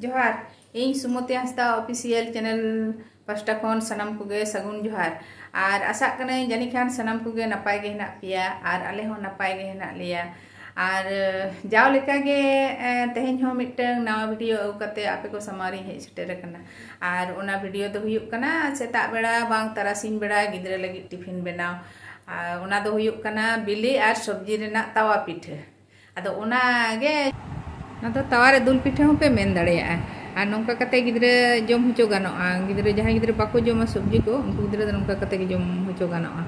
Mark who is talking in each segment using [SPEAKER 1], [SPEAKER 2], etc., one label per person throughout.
[SPEAKER 1] जोहार इन सुमति Hansda official channel pasta खन सानाम कोगे सगुन जोहार और आशा कने जानी खान सानाम कोगे नपाय गे हेना पिया और आले हो नपाय गे हेना लिया और जाव लेका गे तेहेन हो मिटन नवा वीडियो अगु कते आपे को समारी हे सेटर कना और ओना वीडियो दो हुयुक कना सेता बेड़ा बांग तारासिन बेड़ा गिद्रा लगी टिफिन बनाव ओना दो हुयुक कना बिली और सब्जी रेना तावा पिठा अदो ओना गे ना तो तावारे दुल पिठा हो पे मेन दाड़ेया और नौका कते गिद्रे जम होचो गानोआ गिद्रे जहां गिद्रे बाको जमा सब्जी को उनको गिद्रे नौका कते गे जम होचो गानोआ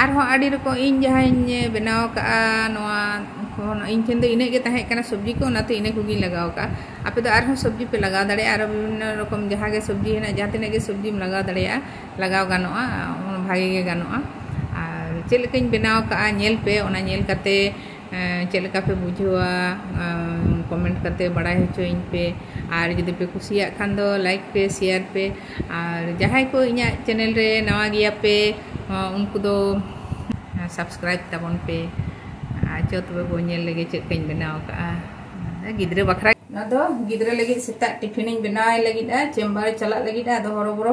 [SPEAKER 1] और हो आडी रको इन जहां बनाव का नोआ इन ठेन दो इने गे ताहे कना सब्जी को नाते इने कोगी लगाव का आपे दो आर सब्जी पे लगा दाड़े और विभिन्न रकम जहां गे सब्जी है जहां तिने गे सब्जी में लगा दाड़े लगाव गानोआ भागे गे गानोआ और चेल लकाኝ बनाव का नेल पे ओना नेल कते चेल का पे बुझवा कमेंट करते बड़ा होचोइन पे और जदि पे कुसिया खान दो लाइक पे शेयर पे और जहां को इना चैनल रे नवा गिया पे उनको दो सब्सक्राइब तबन पे चो तबे बो नेल लगे चेक कኝ बनाव का गिद्रे बखरा ना दो गिद्रे लगे सेता टिफिन इन बनाय लगी चेम्बर चला लगी दो हरोबरो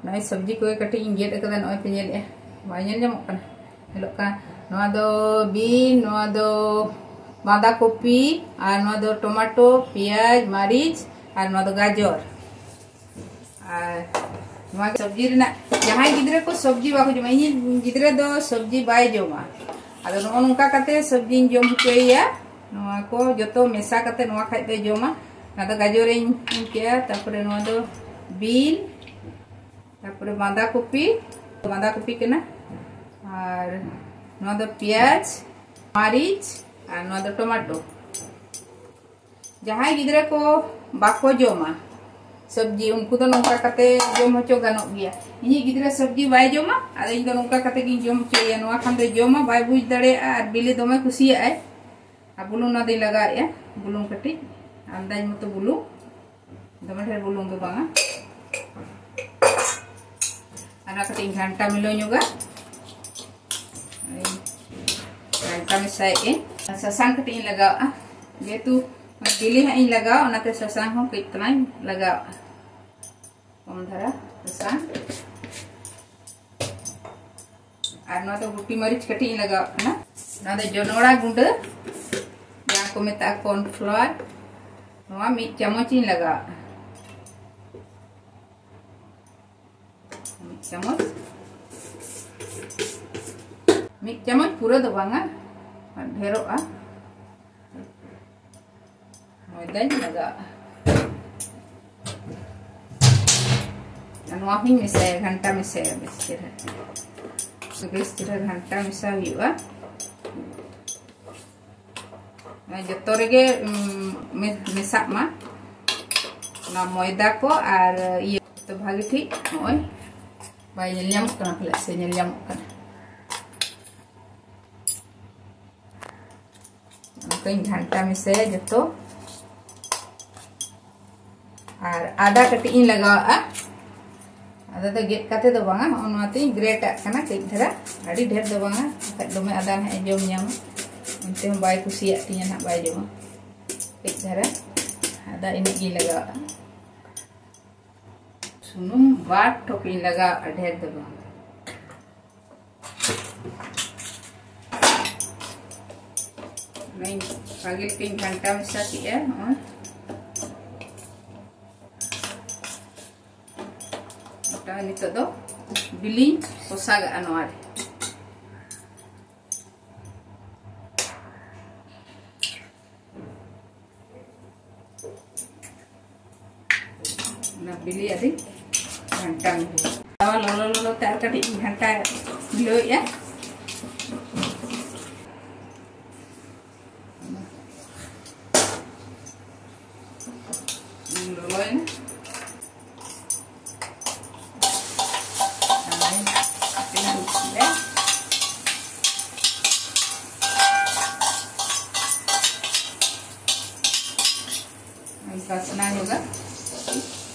[SPEAKER 1] नय सब्जी को कटी इन गेट कदा नय पे नेल बाय नेल जमो कना हेलो का नवा दो बीन नवा दो बांधा कपी और नवा दो टमाटो पियाज मारिच और नवा दो गाजर और नवा सब्जी रेना जहां गिद्रे को सब्जी बाको जमा इन गिद्रे दो सब्जी बाय जमा आदो नो नोका कते सब्जी जम होचोया नवा को जतो मेसा कते नवा खाइ दे जमा ना दो गाजर इन किया तापरे नवा दो बीन तापरे बांधा कपी केना और नवा दो पियाज मारिच और नवा दो टमाटो जहां गिद्रे को बाको जमा सब्जी उनको तो नौका कते जम होचो गानो गया इनी गिद्रे सब्जी बाय जमा और इन नौका कते गिन जम होचोया नवा खान दे जमा बाय बुझ दाड़े और बिले दमे खुशिया है आ बुलुंग ना दे लगाया बुलुंग कटी अंदाज मतो बुलुंग दमे ढेर बुलुंग दो बांगा आना कटी घंटा मिलो ñoga घंटा में साए ससांग कटी लगावा जेतु बिली हाँ इन लगाव ओनाते ससांग हो कितना लगाव कम धरा ससांग और ना तो गुटी मरीच कटी लगाव ना ना तो जनोड़ा गुंड जहाँ को मेता कॉर्नफ्लोर नवा मिड चम्मच इन लगाव मिड चम्मच पूरा दो बांगा ढेरोआ मैदा लगा नवा ही मिसाए घंटा मिसाए बेस चेहरा घंटा मिसा हुआ जतो रेगे मिसा मा ना मैदा को और ये तो भागी ठीक नय बाय नेल ñamuk kana pala se नेल ñamuk kana कहीं घंटा में से जतो और आधा कटी इन लगावा आधा तो गेट काते दो बांगा ओनाते ग्रेट आकना कई धरा अड़ी ढेर दो बांगा दमे आधा है जम ñam उनते हम बाय कुसिया तिया ना बाय जमा कई धरा आधा इन गी लगावा सुनुम बाट ठोकी लगा ढेर दो बांगा नहीं आगे 3 घंटा में साथी है और नितो दो बिली पोसागा अनवार ना बिली आदि घंटा में लो तार कटी घंटा लो या कसना होगा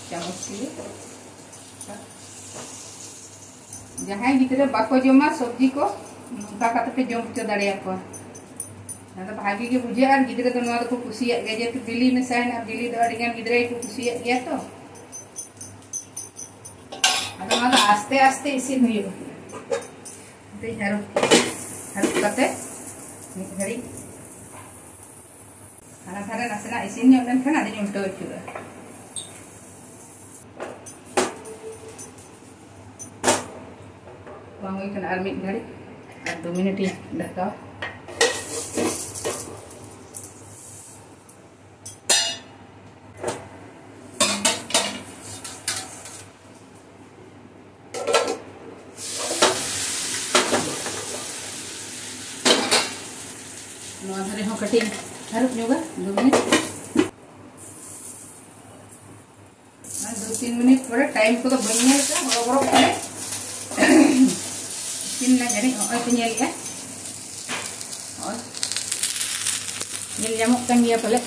[SPEAKER 1] चम्मच से जहां गिद्रे बाको जमा सब्जी को नौका कते जम होचो दाड़े को Nanti pagi ke bujan गिदरा तो नवा तो कुसिया गया जे तो बिली में साइन अब बिली तो अड़ियान गिदरा को कुसिया गया तो अब नवा आस्ते आस्ते इसी हुई ते हर कते घड़ी खाना थारे नासेना इसी ने उन्हें खाना दिन उल्टो चुरा वहाँ हुई खाना आर्मी घड़ी 2 मिनट ही ढका नवाधारे हो कटिंग हारुप ᱧᱚᱜᱟ 2 मिनट 2-3 मिनट परे टाइम को तो बनिया का बरोबर करे तीन ना जानी और तनिया लिया और ये जामुक kan dia pala